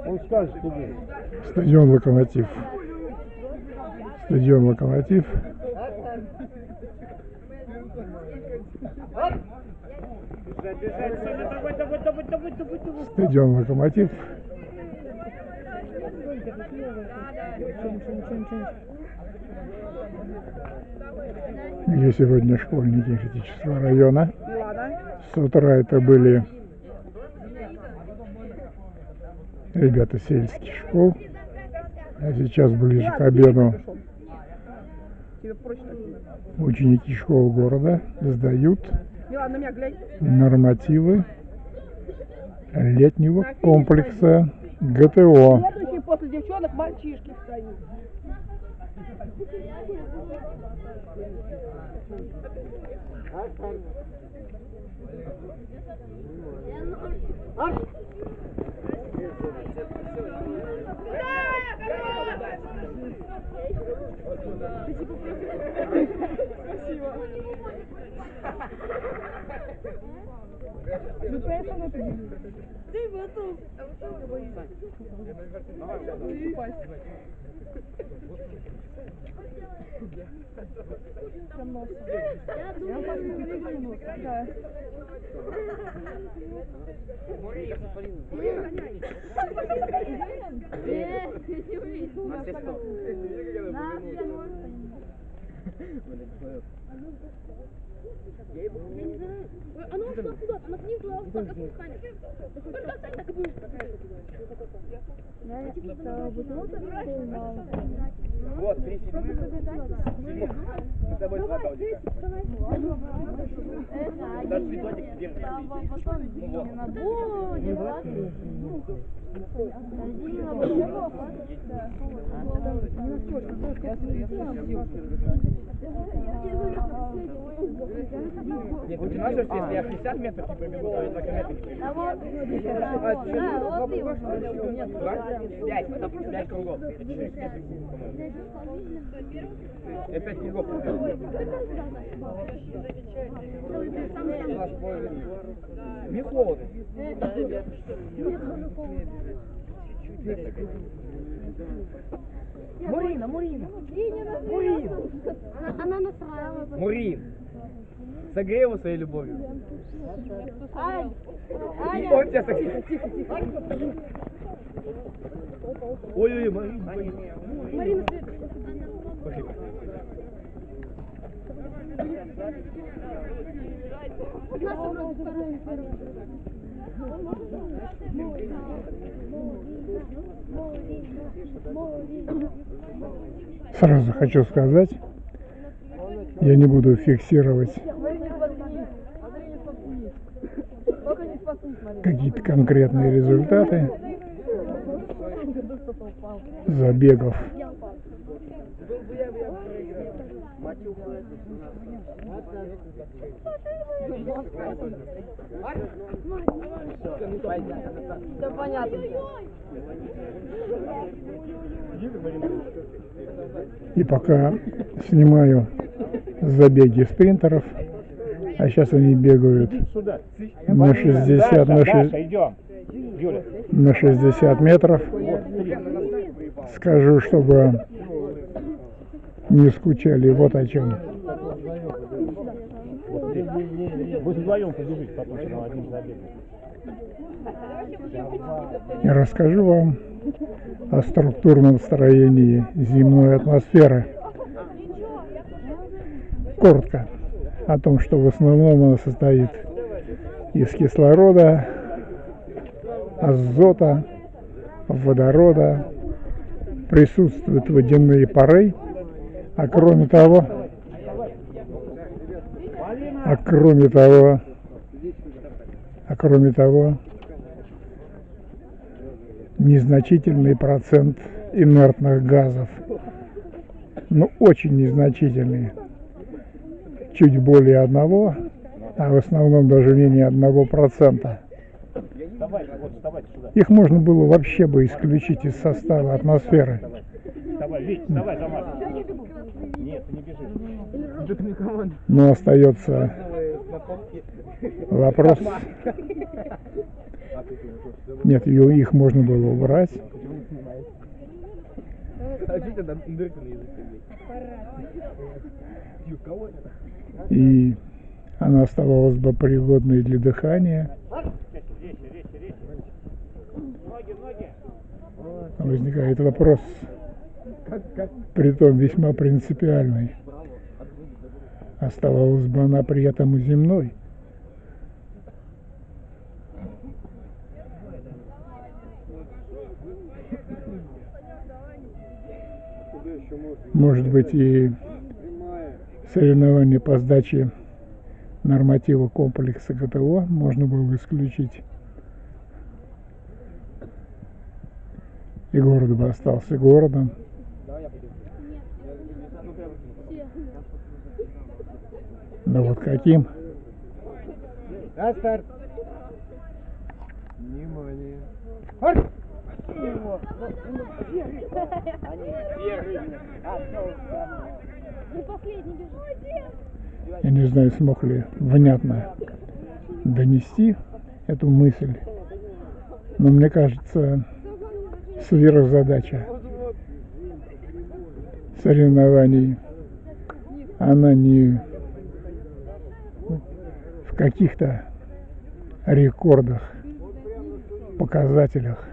Он скажет, что будет. Стадион «Локомотив». Стадион «Локомотив». Стадион «Локомотив». Где сегодня школьники Критического района. С утра это были ребята сельских школ. А сейчас ближе к обеду ученики школ города сдают нормативы летнего комплекса ГТО. Следующий после девчонок мальчишки стоит. Ты потом. Она ушла куда-то, она снизу, а так опускание. Только встань, так и будешь. Вот, 3 седьмых. Мы с тобой два колдика. Даже цветочек вверх. Нет, у нас, если я 60 метров не пробегу, то я 2 метра не пробегу. 5 кругов. Это 5 кругов. Не холодно. Мурина. Она настраивала. Мурин. Согрей его своей любовью. Ань, И он тебя согреет. Ой, Марина. Марина, Пошли. Сразу хочу сказать, я не буду фиксировать какие-то конкретные результаты забегов. все понятно. И пока снимаю забеги спринтеров, а сейчас они бегают на 60, на 60 метров. Скажу, чтобы не скучали вот о чем. Вы вдвоем побежите потом на один забег. И расскажу вам о структурном строении земной атмосферы. Коротко о том, что в основном она состоит из кислорода, азота, водорода, присутствуют водяные пары, а кроме того, незначительный процент инертных газов, но очень незначительный, чуть более 1, а в основном даже менее 1%. Их можно было вообще бы исключить из состава атмосферы. Но остается вопрос Нет, их можно было убрать. А что тогда дырка на языке, блядь? Кого это? И она оставалась бы пригодной для дыхания. Возникает вопрос, притом весьма принципиальный. Оставалась бы она при этом и земной. Может быть, и соревнования по сдаче норматива комплекса ГТО можно было исключить. И город бы остался городом. Да вот каким? На старт. Внимание. Ну, последний бежит. Я не знаю, смог ли внятно донести эту мысль, но мне кажется, сверхзадача соревнований, она не в каких-то рекордах, показателях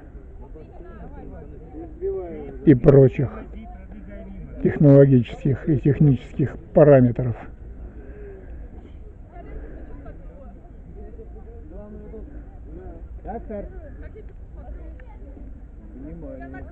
и прочих технологических и технических параметров. Так, старт. Внимание.